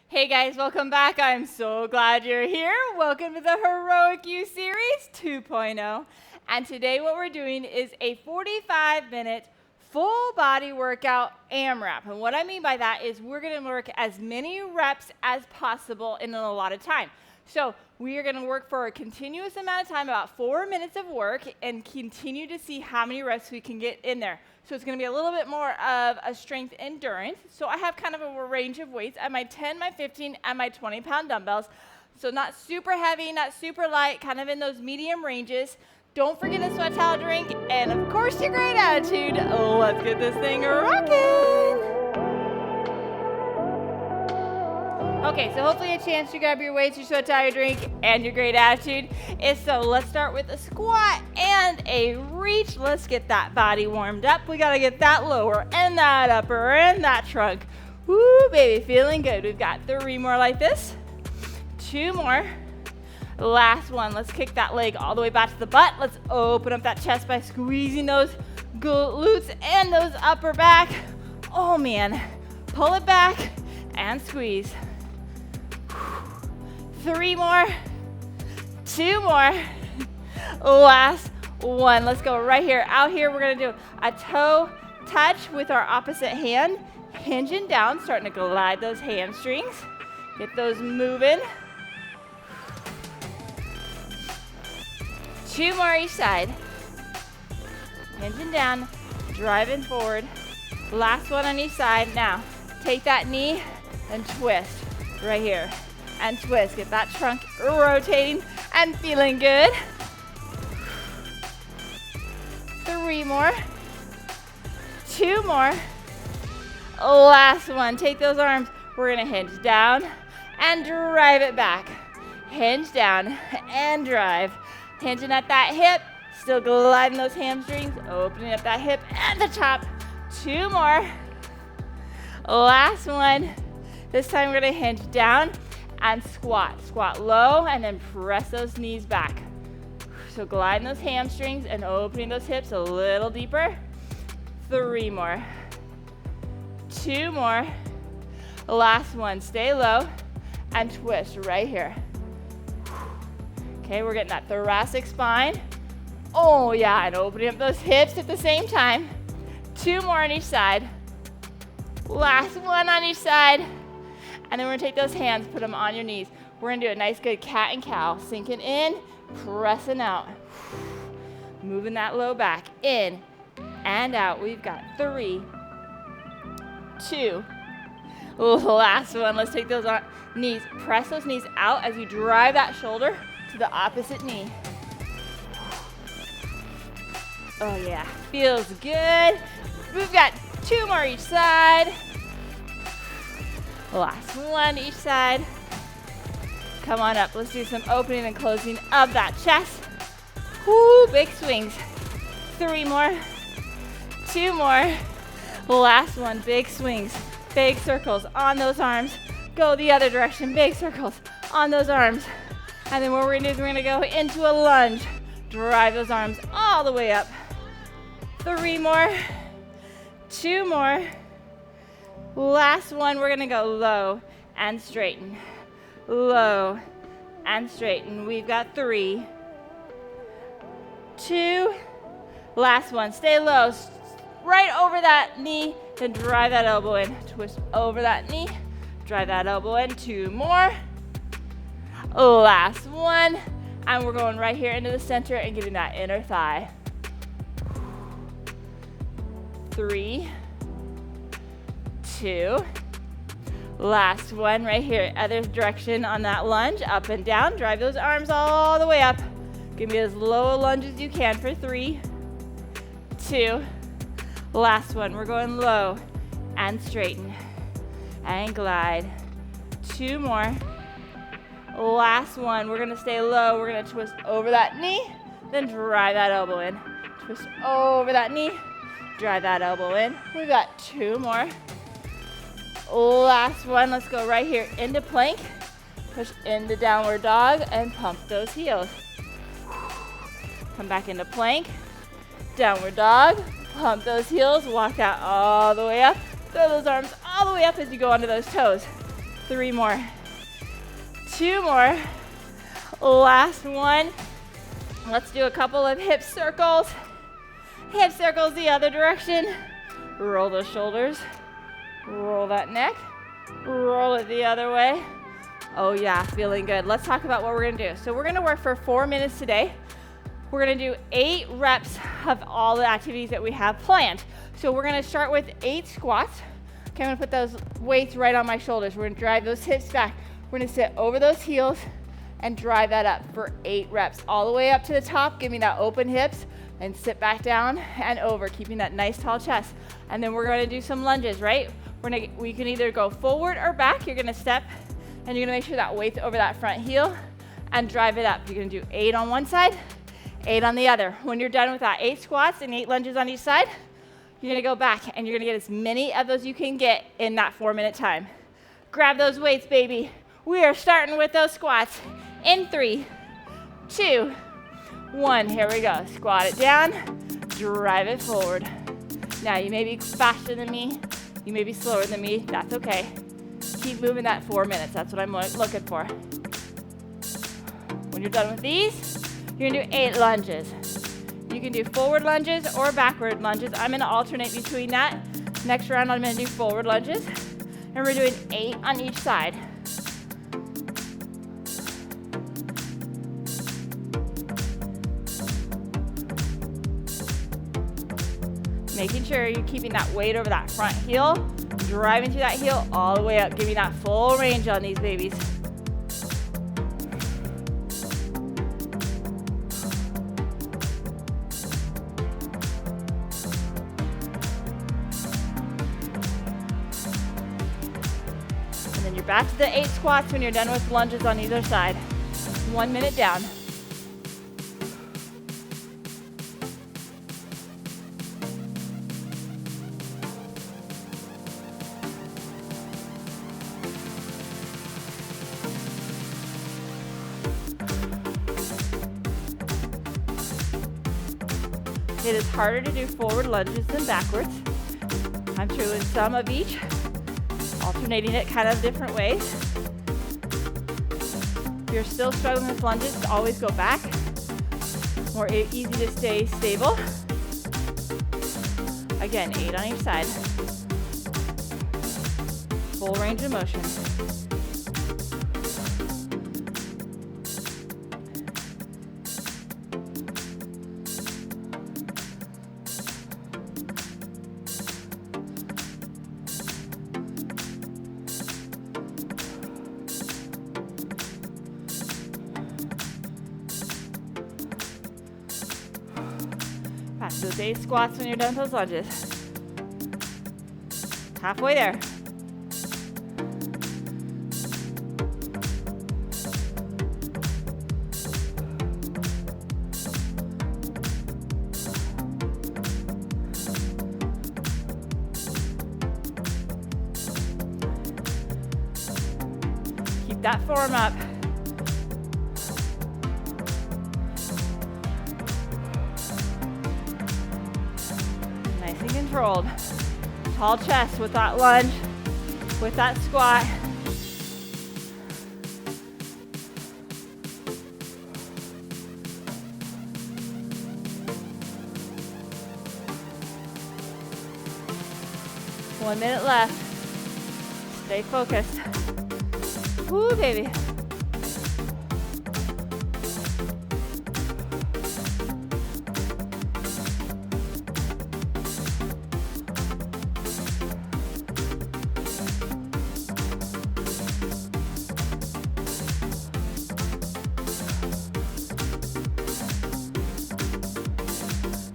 Hey guys, welcome back. I'm so glad you're here. Welcome to the Heroic You Series 2.0. And today what we're doing is a 45-minute full body workout AMRAP. And what I mean by that is we're going to work as many reps as possible in a lot of time. So we are going to work for a continuous amount of time, about 4 minutes of work, and continue to see how many reps we can get in there. So it's going to be a little bit more of a strength endurance. So I have kind of a range of weights at my 10, my 15, and my 20-pound dumbbells. So not super heavy, not super light, kind of in those medium ranges. Don't forget a sweat towel drink, and of course your great attitude. Let's get this thing rocking. Okay, so hopefully a chance to grab your weights, your sweat towel, your drink, and your great attitude. So let's start with a squat and a reach. Let's get that body warmed up. We gotta get that lower and that upper and that trunk. Woo, baby, feeling good. We've got 3 more like this. 2 more. Last one. Let's kick that leg all the way back to the butt. Let's open up that chest by squeezing those glutes and those upper back. Oh man, pull it back and squeeze. 3 more, 2 more, last one. Let's go right here. Out here, we're gonna do a toe touch with our opposite hand, hinging down, starting to glide those hamstrings. Get those moving. 2 more each side. Hinging down, driving forward. Last one on each side. Now, take that knee and twist right here. And twist. Get that trunk rotating and feeling good. 3 more. 2 more. Last one. Take those arms. We're going to hinge down and drive it back. Hinge down and drive. Hinging at that hip. Still gliding those hamstrings. Opening up that hip at the top. 2 more. Last one. This time we're going to hinge down and squat. Squat low and then press those knees back. So gliding those hamstrings and opening those hips a little deeper. 3 more. 2 more. Last one. Stay low and twist right here. Okay, we're getting that thoracic spine. Oh yeah, and opening up those hips at the same time. 2 more on each side. Last one on each side. And then we're gonna take those hands, put them on your knees. We're gonna do a nice good cat and cow. Sinking in, pressing out. Moving that low back, in and out. We've got 3, 2. Last one, let's take those knees. Press those knees out as you drive that shoulder to the opposite knee. Oh yeah, feels good. We've got 2 more each side. Last one each side. Come on up. Let's do some opening and closing of that chest. Woo, big swings. 3 more. 2 more. Last one, big swings. Big circles on those arms. Go the other direction. Big circles on those arms. And then what we're gonna do is we're gonna go into a lunge. Drive those arms all the way up. 3 more. 2 more. Last one, we're gonna go low and straighten. Low and straighten. We've got 3, 2. Last one, stay low. Right over that knee, then drive that elbow in. Twist over that knee, drive that elbow in. 2 more. Last one. And we're going right here into the center and getting that inner thigh. 3, 2. Last one right here, other direction on that lunge, up and down. Drive those arms all the way up. Give me as low a lunge as you can for 3, 2. Last one, we're going low and straighten and glide. 2 more. Last one, we're gonna stay low. We're gonna twist over that knee, then drive that elbow in. Twist over that knee, drive that elbow in. We've got 2 more. Last one, let's go right here into plank. Push into downward dog and pump those heels. Come back into plank, downward dog, pump those heels, walk that all the way up. Throw those arms all the way up as you go onto those toes. 3 more. 2 more. Last one. Let's do a couple of hip circles. Hip circles the other direction. Roll those shoulders. Roll that neck. Roll it the other way. Oh yeah, feeling good. Let's talk about what we're gonna do. So we're gonna work for 4 minutes today. We're gonna do 8 reps of all the activities that we have planned. So we're gonna start with 8 squats. Okay, I'm gonna put those weights right on my shoulders. We're gonna drive those hips back. We're gonna sit over those heels and drive that up for 8 reps. All the way up to the top, give me that open hips, and sit back down and over, keeping that nice tall chest. And then we're gonna do some lunges, right? We can either go forward or back. You're gonna step, and you're gonna make sure that weight's over that front heel and drive it up. You're gonna do 8 on one side, 8 on the other. When you're done with that 8 squats and 8 lunges on each side, you're gonna go back and you're gonna get as many of those you can get in that 4-minute time. Grab those weights, baby. We are starting with those squats in 3, 2, 1. Here we go. Squat it down, drive it forward. Now you may be faster than me, you may be slower than me, that's okay. Keep moving that 4 minutes, that's what I'm looking for. When you're done with these, you're gonna do 8 lunges. You can do forward lunges or backward lunges. I'm gonna alternate between that. Next round, I'm gonna do forward lunges. And we're doing 8 on each side. Making sure you're keeping that weight over that front heel, driving through that heel all the way up. Give me that full range on these babies. And then you're back to the 8 squats when you're done with lunges on either side. 1 minute down. It is harder to do forward lunges than backwards. I'm doing some of each, alternating it kind of different ways. If you're still struggling with lunges, always go back. More easy to stay stable. Again, 8 on each side. Full range of motion. Those 8 squats when you're done with those lunges. Halfway there. Keep that form up. Controlled. Tall chest with that lunge, with that squat. One minute left. Stay focused. Woo, baby.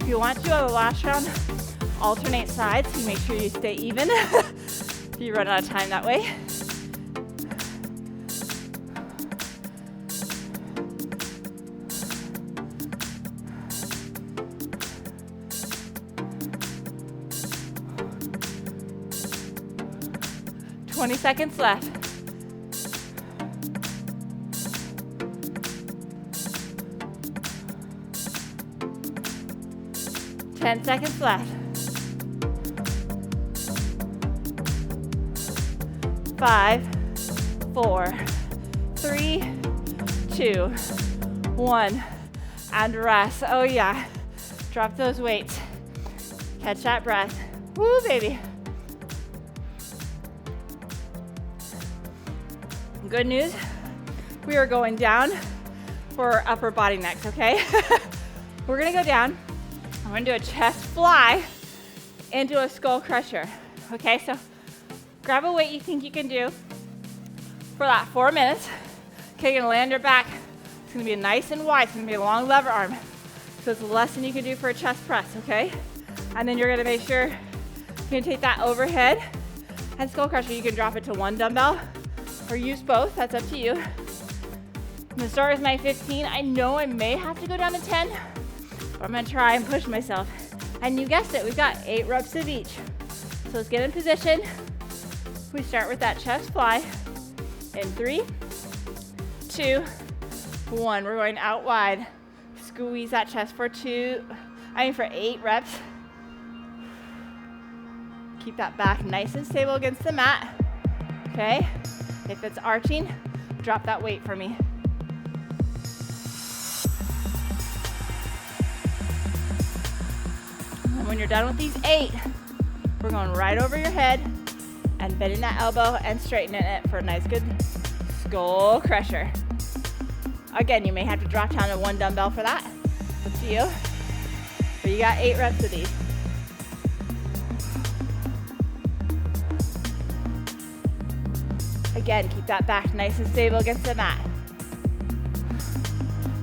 If you want to, on the last round, alternate sides to make sure you stay even. You run out of time that way. $20 seconds left. $10 seconds left. 5, 4, 3, 2, 1, and rest. Oh yeah, drop those weights. Catch that breath. Woo, baby. Good news, we are going down for upper body next, okay? We're gonna go down. I'm gonna do a chest fly into a skull crusher, okay? So grab a weight you think you can do for that 4 minutes. Okay, you're gonna land your back. It's gonna be nice and wide. It's gonna be a long lever arm. So it's less than you can do for a chest press, okay? And then you're gonna make sure you're gonna take that overhead and skull crusher. You can drop it to one dumbbell or use both, that's up to you. I'm gonna start with my 15. I know I may have to go down to 10, but I'm gonna try and push myself. And you guessed it, we've got 8 reps of each. So let's get in position. We start with that chest fly in 3, 2, 1. We're going out wide. Squeeze that chest for 8 reps. Keep that back nice and stable against the mat, okay? If it's arching, drop that weight for me. And when you're done with these 8, we're going right over your head and bending that elbow and straightening it for a nice good skull crusher. Again, you may have to drop down to one dumbbell for that. Up to you. But you got 8 reps of these. Again, keep that back nice and stable against the mat.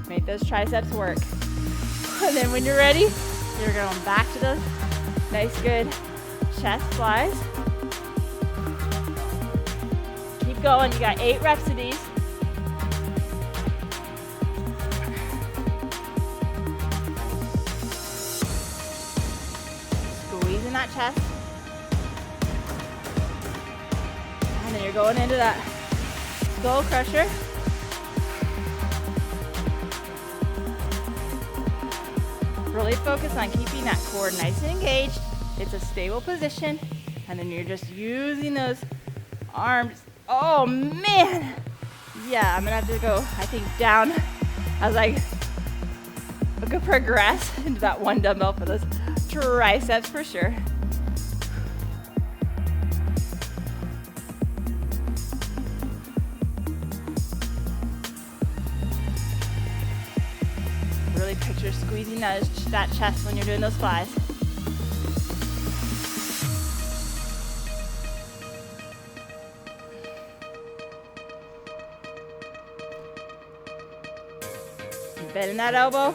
Make those triceps work. And then when you're ready, you're going back to those nice, good chest flies. Keep going. You got 8 reps of these. Squeezing that chest. And then you're going into that skull crusher. Really focus on keeping that core nice and engaged. It's a stable position. And then you're just using those arms. Oh man. Yeah, I'm gonna have to go, I think, down as I progress into that one dumbbell for those triceps for sure. Really picture squeezing that chest when you're doing those flies. Bending that elbow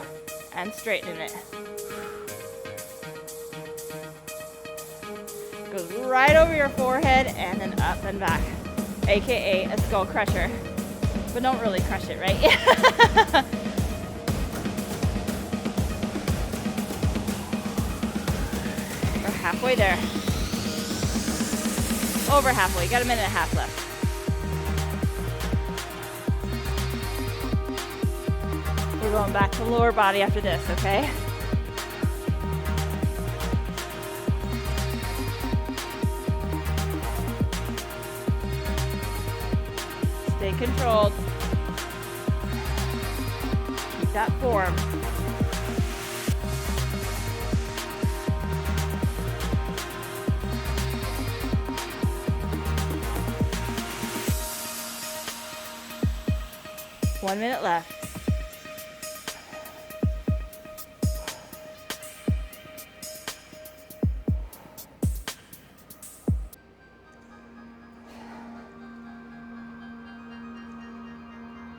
and straightening it. Goes right over your forehead and then up and back, AKA a skull crusher. But don't really crush it, right? Halfway there. Over halfway. Got a minute and a half left. We're going back to lower body after this, okay? Stay controlled. Keep that form. One minute left.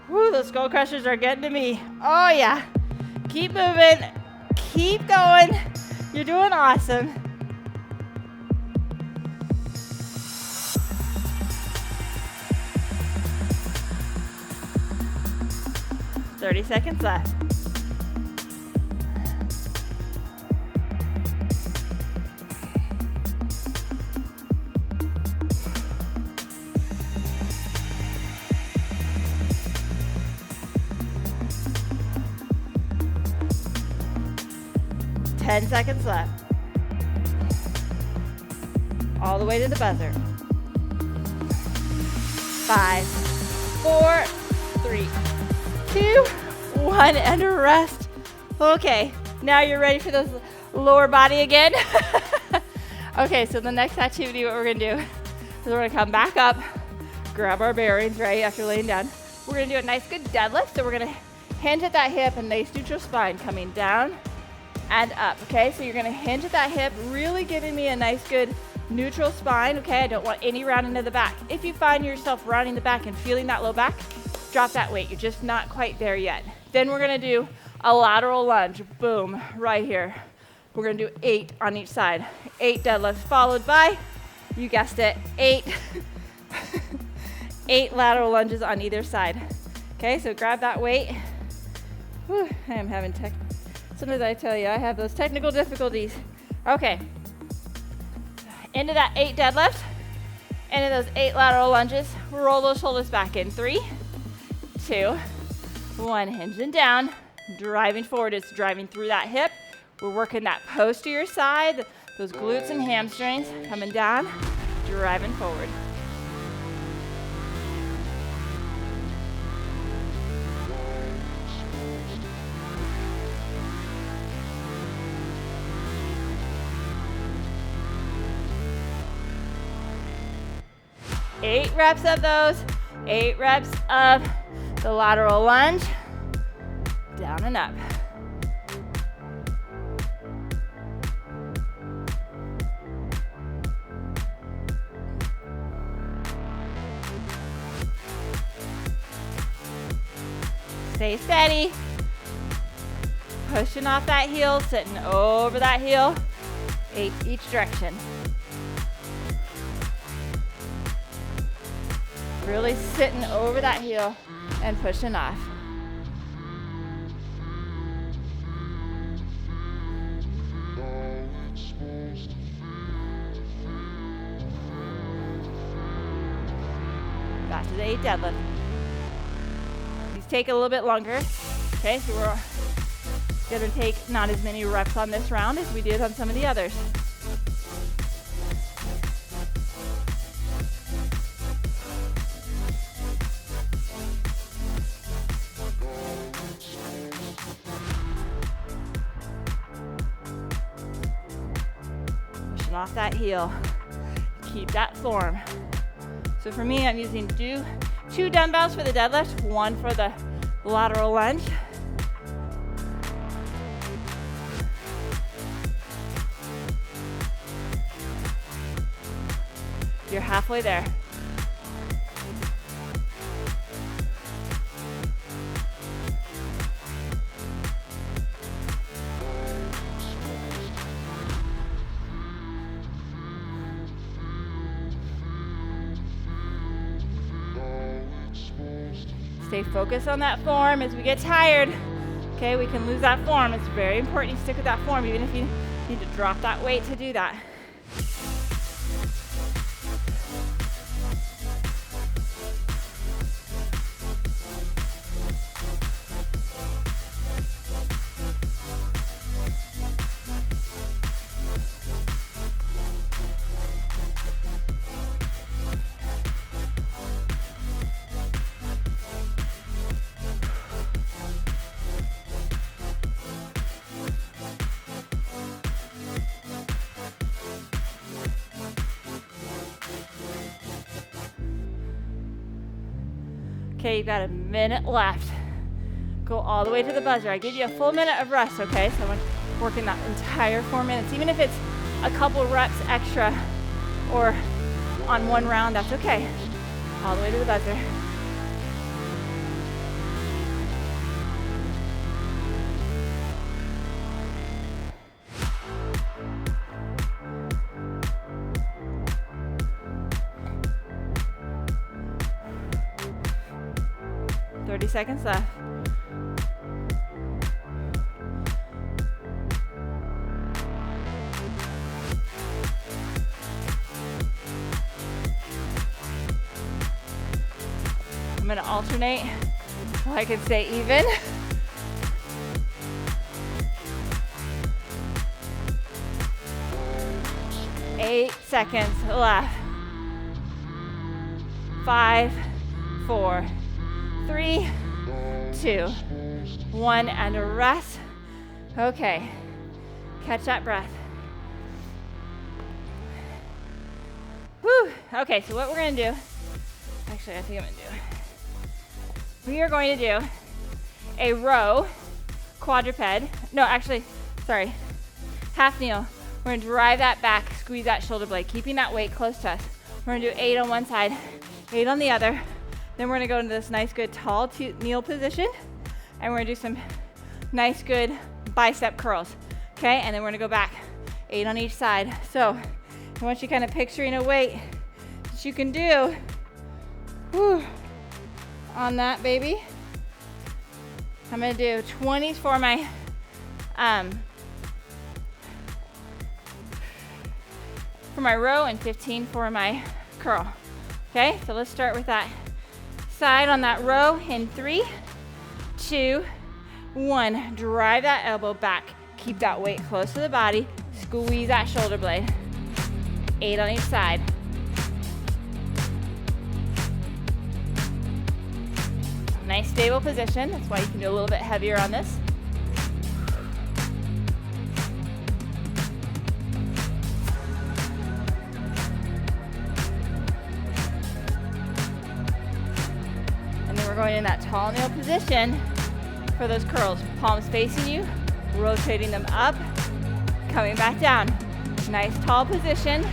Woo, those skull crushers are getting to me. Oh yeah. Keep moving. Keep going. You're doing awesome. Thirty seconds left. Ten seconds left. All the way to the buzzer. 5, 4, 3, 2, 1, and rest. Okay, now you're ready for those lower body again. Okay, so the next activity, what we're gonna do is we're gonna come back up, grab our bearings, right, after laying down. We're gonna do a nice good deadlift, so we're gonna hinge at that hip and nice neutral spine, coming down and up, okay? So you're gonna hinge at that hip, really giving me a nice good neutral spine, okay? I don't want any rounding to the back. If you find yourself rounding the back and feeling that low back, drop that weight. You're just not quite there yet. Then we're gonna do a lateral lunge, boom, right here. We're gonna do 8 on each side. 8 deadlifts followed by, you guessed it, 8, 8 lateral lunges on either side. Okay, so grab that weight. Whew, I am having sometimes I tell you, I have those technical difficulties. Okay, into that 8 deadlift, into those 8 lateral lunges. Roll those shoulders back in. 3, 2, 1, hinging down, driving forward. It's driving through that hip. We're working that posterior side, those glutes and hamstrings, coming down, driving forward. Eight reps of those, 8 reps of the lateral lunge, down and up. Stay steady. Pushing off that heel, sitting over that heel, 8 each direction. Really sitting over that heel and pushing off. Back to the 8 deadlift. These take a little bit longer. Okay, so we're gonna take not as many reps on this round as we did on some of the others. Off that heel, keep that form. So for me, I'm using 2 dumbbells for the deadlift, 1 for the lateral lunge. You're halfway there. Stay focused on that form as we get tired. Okay, we can lose that form. It's very important you stick with that form, even if you need to drop that weight to do that. Okay, you've got a minute left. Go all the way to the buzzer. I give you a full minute of rest, okay? So I'm working that entire 4 minutes. Even if it's a couple reps extra or on one round, that's okay. All the way to the buzzer. Seconds left. I'm going to alternate so I can stay even. 8 seconds left. 5, 4, 3, 2, 1, and a rest. Okay, catch that breath. Whew. Okay, so what we're gonna do, actually I think I'm gonna do, we are going to do a row quadruped, half kneel. We're gonna drive that back, squeeze that shoulder blade, keeping that weight close to us. We're gonna do 8 on one side, 8 on the other. Then we're gonna go into this nice, good, tall kneel position, and we're gonna do some nice, good bicep curls, okay? And then we're gonna go back, 8 on each side. So I want you kind of picturing a weight that you can do on that, baby. I'm gonna do 20s for my row and 15 for my curl. Okay, so let's start with that side on that row in 3, 2, 1. Drive that elbow back. Keep that weight close to the body. Squeeze that shoulder blade. 8 on each side. Nice stable position. That's why you can do a little bit heavier on this. We're going in that tall kneel position for those curls. Palms facing you, rotating them up, coming back down. Nice tall position,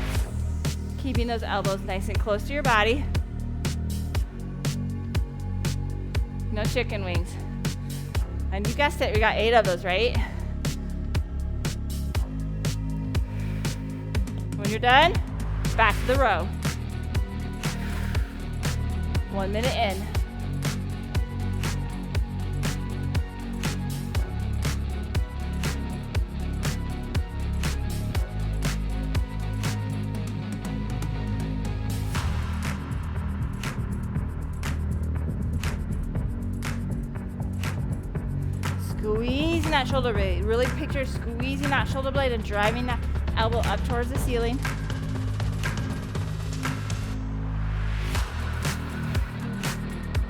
keeping those elbows nice and close to your body. No chicken wings. And you guessed it, we got 8 of those, right? When you're done, back to the row. 1 minute in. Squeezing that shoulder blade. Really picture squeezing that shoulder blade and driving that elbow up towards the ceiling.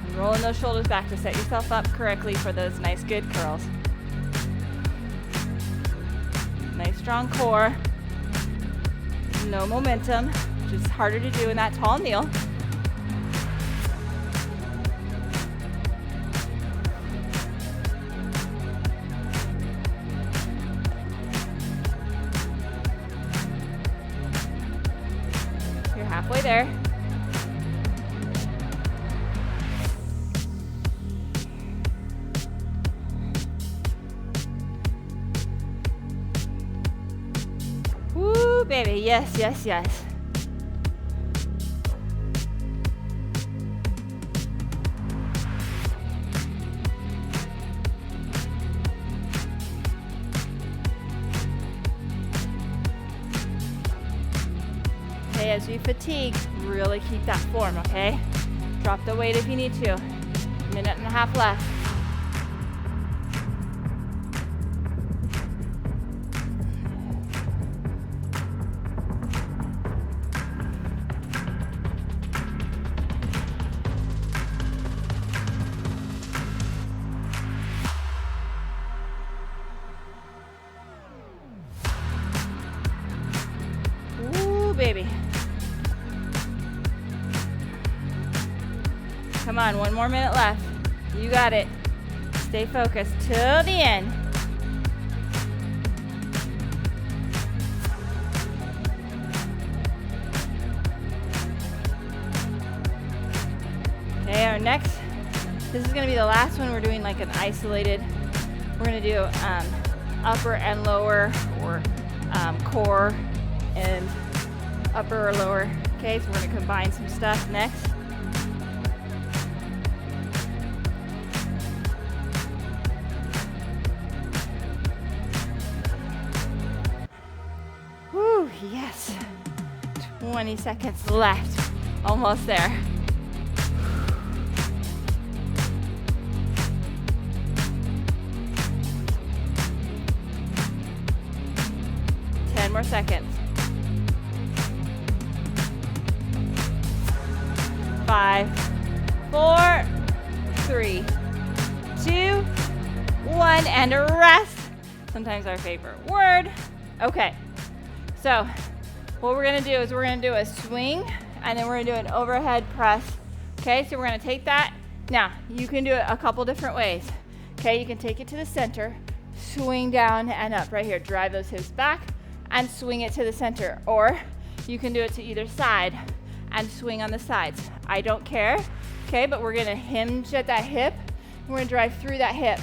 And rolling those shoulders back to set yourself up correctly for those nice, good curls. Nice, strong core. No momentum, which is harder to do in that tall kneel. Halfway there. Woo, baby, yes, yes, yes. As you fatigue, really keep that form, okay? Drop the weight if you need to. 1.5 minutes left. Ooh, baby. Come on, 1 more minute left. You got it. Stay focused till the end. Okay, our next, this is gonna be the last one. We're doing like an isolated, we're gonna do upper and lower, or core and upper or lower. Okay, so we're gonna combine some stuff next. Yes, 20 seconds left, almost there. More seconds. 5, 4, 3, 2, 1, and rest. Sometimes our favorite word. Okay, so what we're gonna do is we're gonna do a swing, and then we're gonna do an overhead press. Okay, so we're gonna take that. Now, you can do it a couple different ways. Okay, you can take it to the center, swing down and up right here. Drive those hips back and swing it to the center. Or you can do it to either side and swing on the sides. I don't care, okay, but we're gonna hinge at that hip. We're gonna drive through that hip.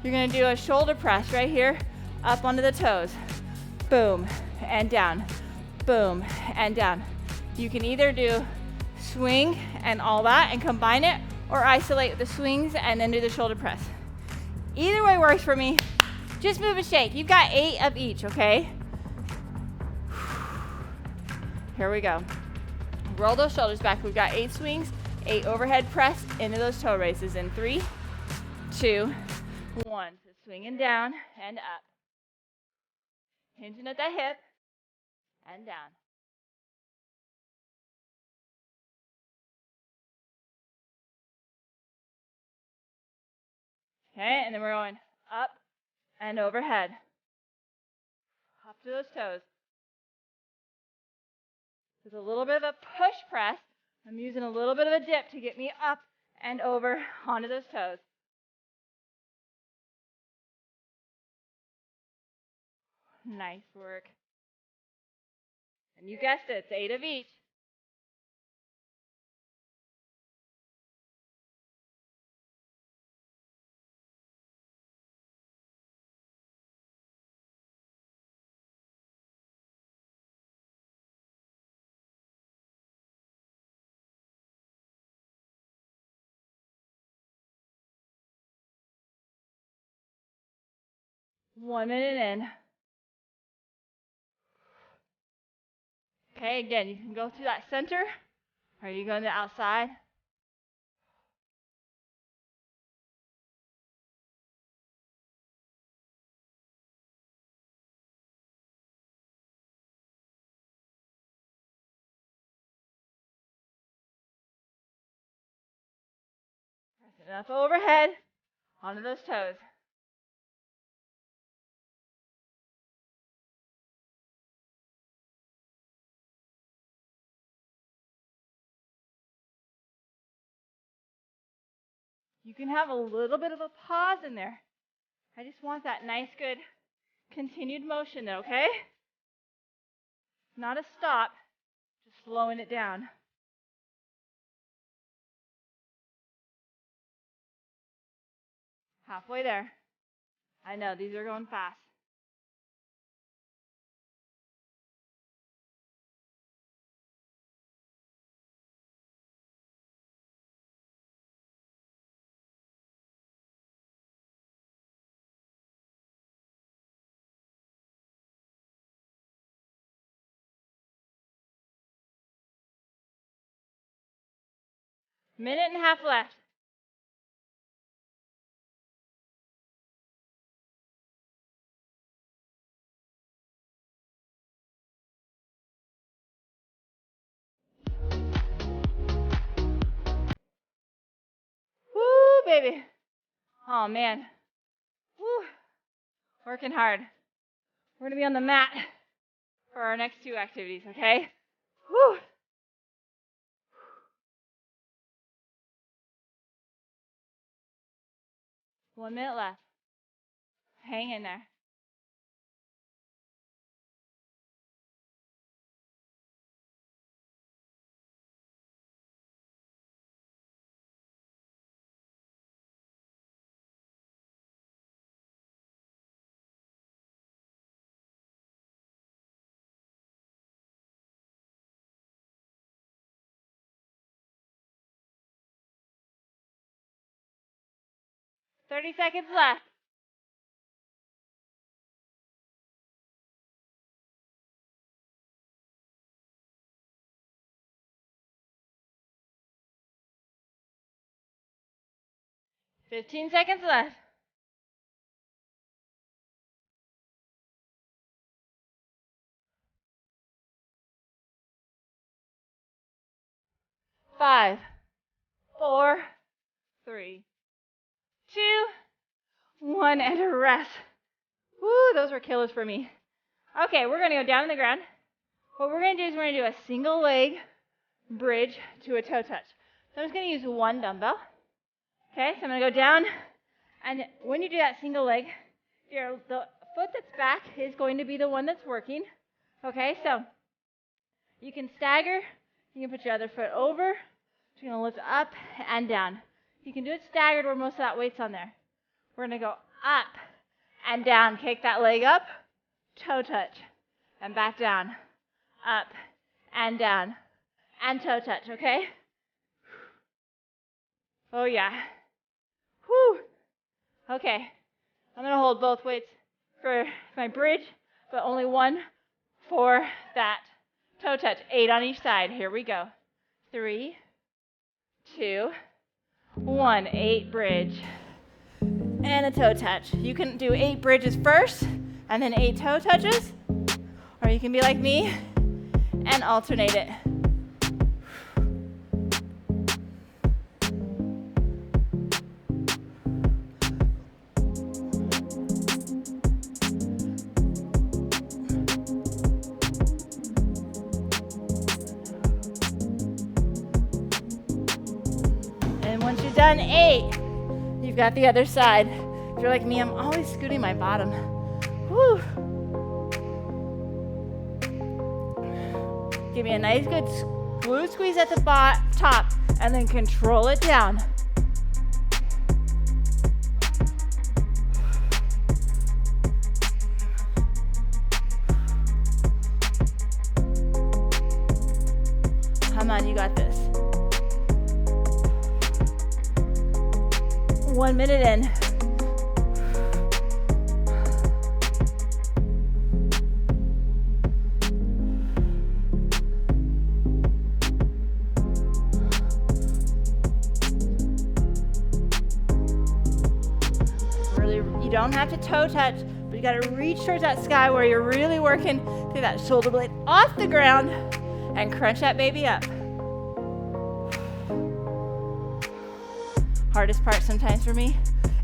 You're gonna do a shoulder press right here, up onto the toes. Boom, and down. Boom, and down. You can either do swing and all that and combine it, or isolate the swings and then do the shoulder press. Either way works for me. Just move and shake. You've got 8 of each, okay? Here we go. Roll those shoulders back. We've got 8 swings, 8 overhead press into those toe raises in 3, 2, 1. So swinging down and up. Hinging at that hip and down. Okay, and then we're going up and overhead. Up to those toes. There's a little bit of a push press. I'm using a little bit of a dip to get me up and over onto those toes. Nice work. And you guessed it, it's 8 of each. One minute in. Okay, again, you can go to that center, or you go to the outside. Enough overhead onto those toes. You can have a little bit of a pause in there. I just want that nice, good, continued motion though, okay? Not a stop, just slowing it down. Halfway there. I know, these are going fast. Minute and a half left. Woo, baby. Oh, man. Woo. Working hard. We're going to be on the mat for our next 2 activities, okay? Woo. 1 minute left. Hang in there. Thirty seconds left. Fifteen seconds left. 5, 4, 3, 1 and a rest. Woo, those were killers for me. Okay, we're gonna go down on the ground. What we're gonna do is we're gonna do a single leg bridge to a toe touch. So I'm just gonna use one dumbbell. Okay, so I'm gonna go down, and when you do that single leg, the foot that's back is going to be the one that's working. Okay, so you can stagger, you can put your other foot over, you're gonna lift up and down. You can do it staggered where most of that weight's on there. We're gonna go up and down, kick that leg up, toe touch, and back down, up and down, and toe touch, okay? Oh yeah. Whew. Okay, I'm gonna hold both weights for my bridge, but only one for that toe touch. 8 on each side. Here we go. 3, 2, 1. 8 bridge and a toe touch. You can do 8 bridges first and then 8 toe touches, or you can be like me and alternate it. Done 8. You've got the other side. If you're like me, I'm always scooting my bottom. Woo. Give me a nice good glute squeeze at the top and then control it down. Come on, you got this. 1 minute in. Really, you don't have to toe touch, but you got to reach towards that sky where you're really working through that shoulder blade off the ground and crunch that baby up. Hardest part sometimes for me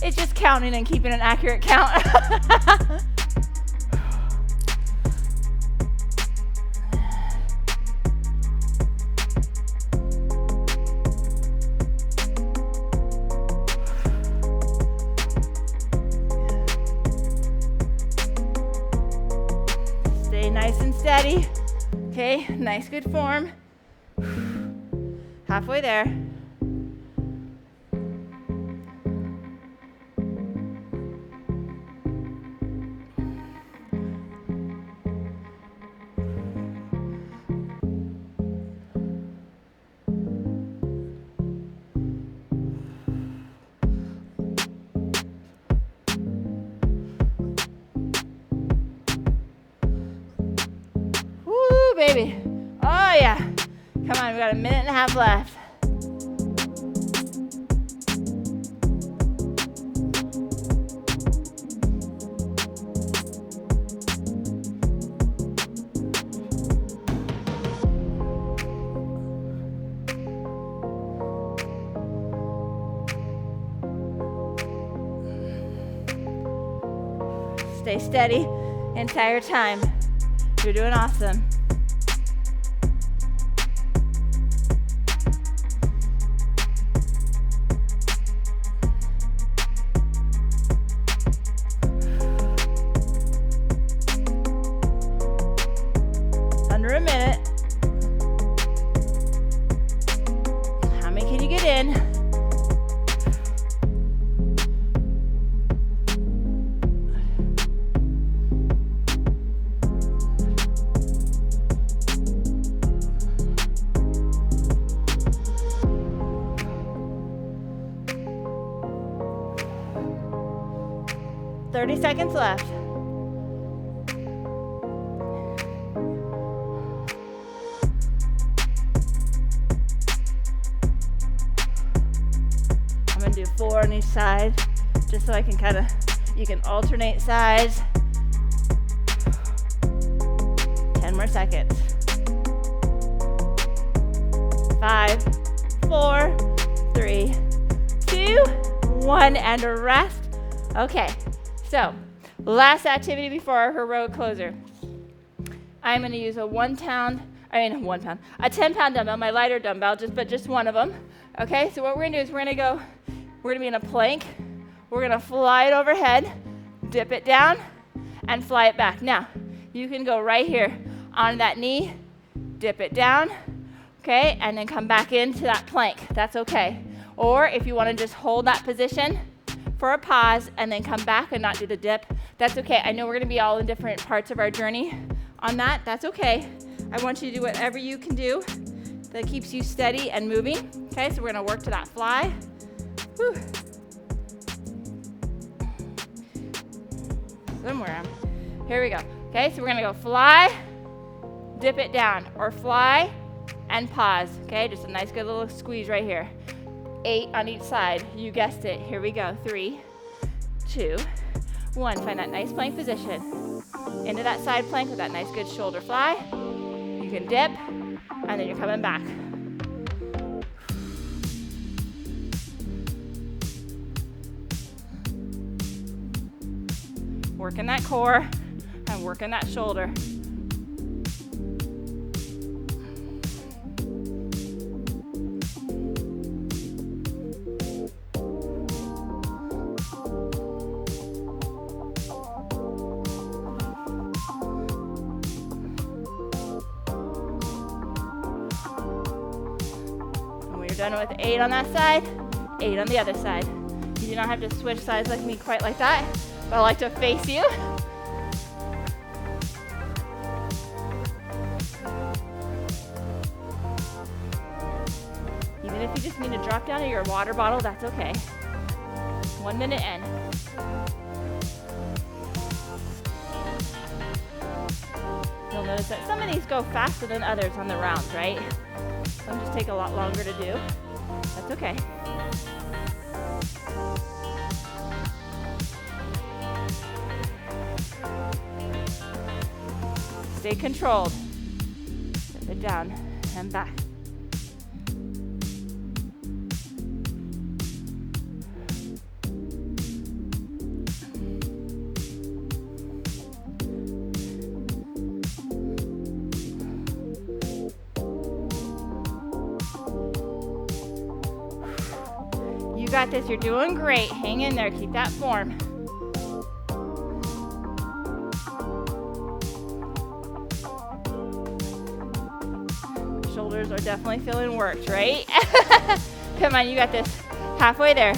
is just counting and keeping an accurate count. Stay nice and steady. Okay, nice good form. Halfway there. Baby. Oh yeah. Come on, we got a minute and a half left. Stay steady the entire time. You're doing awesome. Under a minute. How many can you get in? Seconds left. I'm gonna do 4 on each side, just so I can you can alternate sides. 10 more seconds. 5, 4, 3, 2, 1, and a rest. Okay. So, last activity before our heroic closer. I'm going to use a 10-pound dumbbell, my lighter dumbbell, just one of them. Okay, so what we're going to do is we're going to be in a plank. We're going to fly it overhead, dip it down, and fly it back. Now, you can go right here on that knee, dip it down, okay, and then come back into that plank. That's okay. Or if you want to just hold that position for a pause and then come back and not do the dip, that's okay. I know we're going to be all in different parts of our journey on that. That's okay. I want you to do whatever you can do that keeps you steady and moving. Okay, so we're going to work to that fly. Whew. Somewhere. Here we go. Okay, so we're going to go fly, dip it down, or fly and pause. Okay, just a nice good little squeeze right here. 8 on each side. You guessed it. Here we go. 3, 2, 1. Find that nice plank position. Into that side plank with that nice good shoulder fly. You can dip, and then you're coming back. Working that core and working that shoulder. Done with 8 on that side, 8 on the other side. You do not have to switch sides like me quite like that, but I like to face you. Even if you just need to drop down to your water bottle, that's okay. 1 minute in. You'll notice that some of these go faster than others on the rounds, right? Some just take a lot longer to do. That's okay. Stay controlled. Step it down and back. You got this. You're doing great. Hang in there. Keep that form. Shoulders are definitely feeling worked, right? Come on, you got this. Halfway there.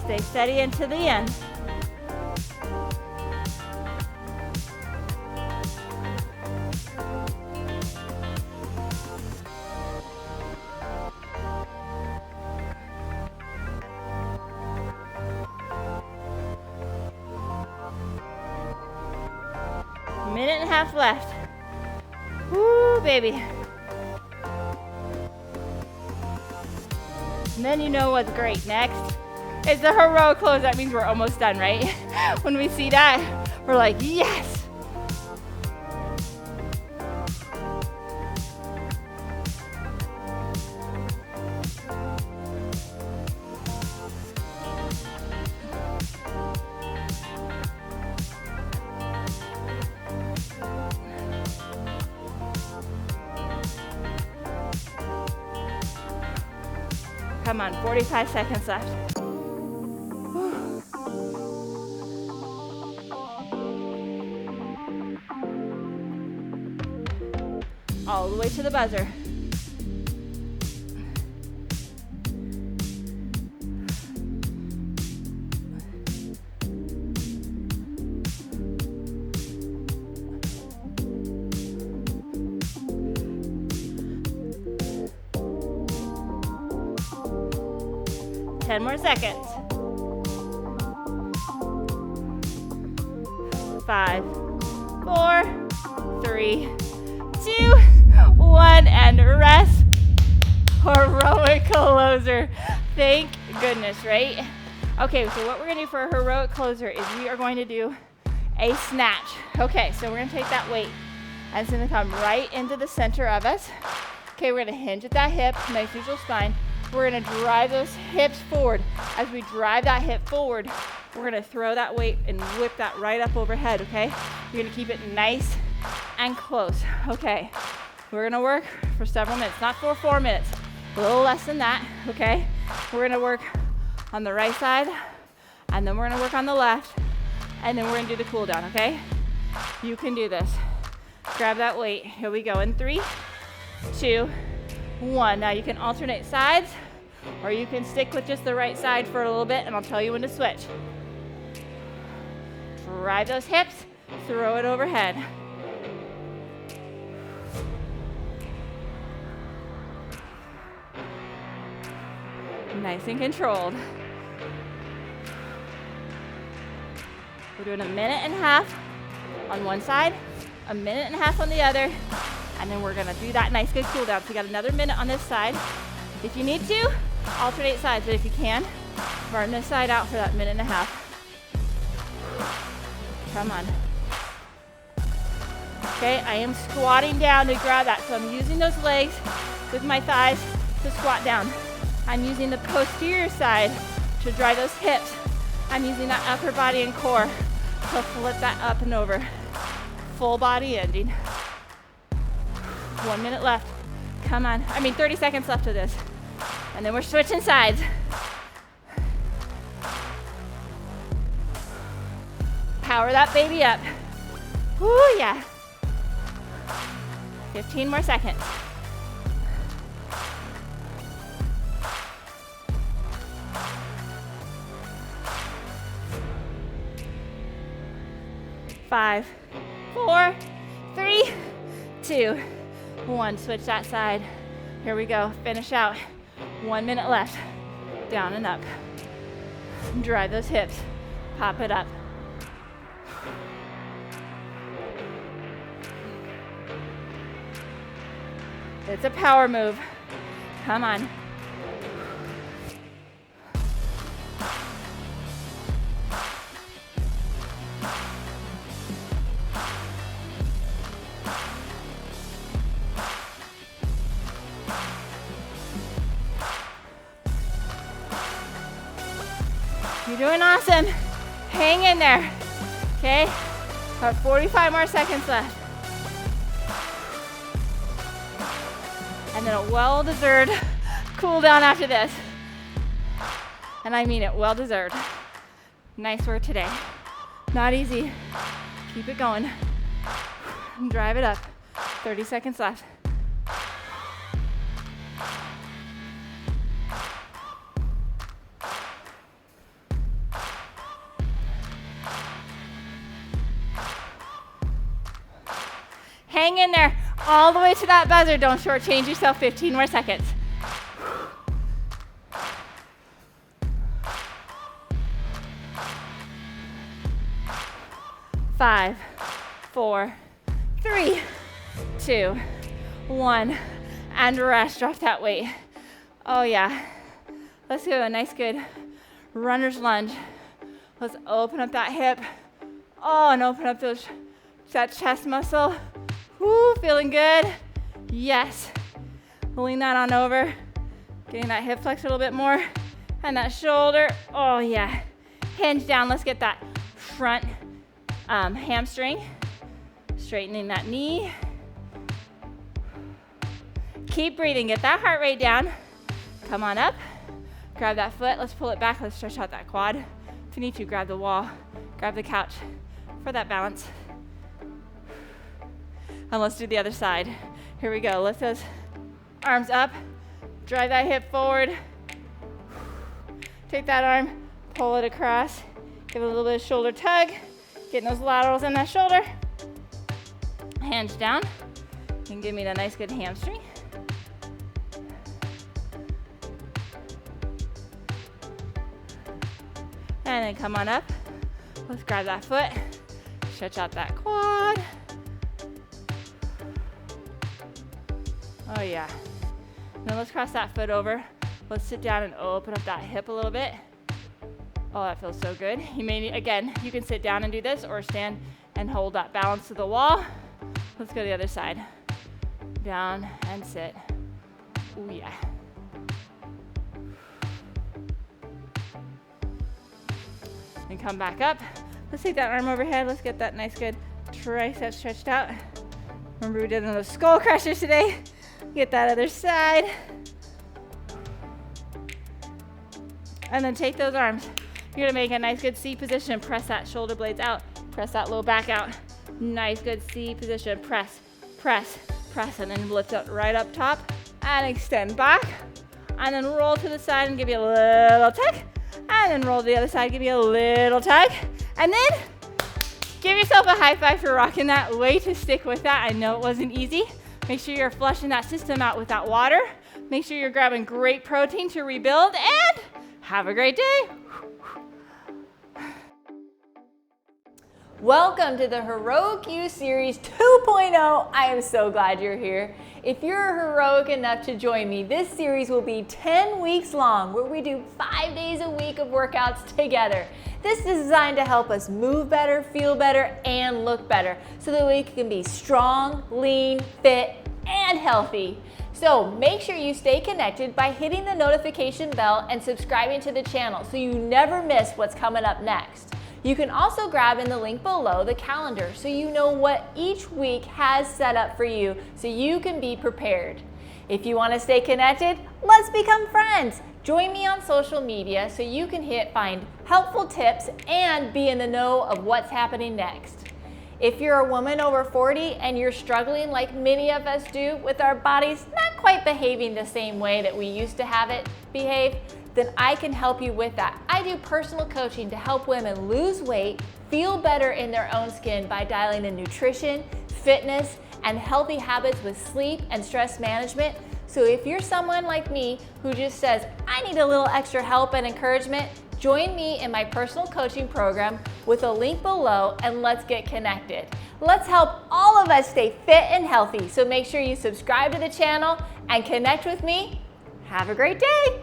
Stay steady into the end. Minute and a half left. Woo, baby. And then you know what's great next. It's the heroic close. That means we're almost done, right? When we see that, we're like, yes. Come on, 45 seconds left. All the way to the buzzer. Ten more seconds. 5, 4, 3, 2, 1, and rest. Heroic closer. Thank goodness, right? Okay, so what we're gonna do for a heroic closer is we are going to do a snatch. Okay, so we're gonna take that weight and it's gonna come right into the center of us. Okay, we're gonna hinge at that hip, nice neutral spine. We're gonna drive those hips forward. As we drive that hip forward, we're gonna throw that weight and whip that right up overhead, okay? You're gonna keep it nice and close. Okay, we're gonna work for several minutes, not for 4 minutes, a little less than that, okay? We're gonna work on the right side, and then we're gonna work on the left, and then we're gonna do the cool down, okay? You can do this. Grab that weight. Here we go in 3, 2, 1. Now you can alternate sides, or you can stick with just the right side for a little bit, and I'll tell you when to switch. Drive those hips, throw it overhead. Nice and controlled. We're doing 1.5 minutes on one side, 1.5 minutes on the other, and then we're gonna do that nice good cool down. So you got another minute on this side. If you need to, alternate sides, but if you can, burn this side out for that 1.5 minutes. Come on. Okay, I am squatting down to grab that. So I'm using those legs with my thighs to squat down. I'm using the posterior side to drive those hips. I'm using that upper body and core to flip that up and over. Full body ending. 1 minute left. Come on. 30 seconds left of this. And then we're switching sides. Power that baby up. Woo, yeah. 15 more seconds. 5, 4, 3, 2, 1. Switch that side. Here we go. Finish out. 1 minute left. Down and up. Drive those hips. Pop it up. It's a power move. Come on. You're doing awesome. Hang in there. Okay? About 45 more seconds left. And then a well-deserved cool down after this. And I mean it, well-deserved. Nice work today. Not easy. Keep it going. Drive it up. 30 seconds left. Hang in there all the way to that buzzer. Don't shortchange yourself. 15 more seconds. Five, 4, 3, 2, 1, and rest. Drop that weight. Oh yeah. Let's do a nice good runner's lunge. Let's open up that hip. Oh, and open up that chest muscle. Woo, feeling good? Yes. Lean that on over. Getting that hip flexed a little bit more. And that shoulder. Oh yeah. Hinge down. Let's get that front hamstring. Straightening that knee. Keep breathing. Get that heart rate down. Come on up. Grab that foot. Let's pull it back. Let's stretch out that quad. If you need to, grab the wall. Grab the couch for that balance. And let's do the other side. Here we go. Lift those arms up. Drive that hip forward. Take that arm, pull it across. Give it a little bit of shoulder tug. Getting those laterals in that shoulder. Hands down. And give me that nice good hamstring. And then come on up. Let's grab that foot. Stretch out that quad. Oh yeah. Then let's cross that foot over. Let's sit down and open up that hip a little bit. Oh, that feels so good. You may need, again, you can sit down and do this or stand and hold that balance to the wall. Let's go to the other side. Down and sit. Ooh, yeah. And come back up. Let's take that arm overhead. Let's get that nice, good tricep stretched out. Remember we did those skull crushers today. Get that other side. And then take those arms. You're gonna make a nice, good C position. Press that shoulder blades out. Press that low back out. Nice, good C position. Press, press, press, and then lift up right up top and extend back. And then roll to the side and give you a little tug. And then roll to the other side, give you a little tug. And then give yourself a high five for rocking that. Way to stick with that. I know it wasn't easy. Make sure you're flushing that system out with that water. Make sure you're grabbing great protein to rebuild, and have a great day. Welcome to the Heroic You Series 2.0. I am so glad you're here. If you're heroic enough to join me, this series will be 10 weeks long, where we do 5 days a week of workouts together. This is designed to help us move better, feel better, and look better, so that we can be strong, lean, fit, and healthy. So make sure you stay connected by hitting the notification bell and subscribing to the channel so you never miss what's coming up next. You can also grab in the link below the calendar so you know what each week has set up for you so you can be prepared. If you want to stay connected, let's become friends. Join me on social media so you can find helpful tips and be in the know of what's happening next. If you're a woman over 40 and you're struggling like many of us do with our bodies not quite behaving the same way that we used to have it behave, then I can help you with that. I do personal coaching to help women lose weight, feel better in their own skin by dialing in nutrition, fitness, and healthy habits with sleep and stress management. So if you're someone like me who just says, I need a little extra help and encouragement, join me in my personal coaching program with a link below, and let's get connected. Let's help all of us stay fit and healthy. So make sure you subscribe to the channel and connect with me. Have a great day.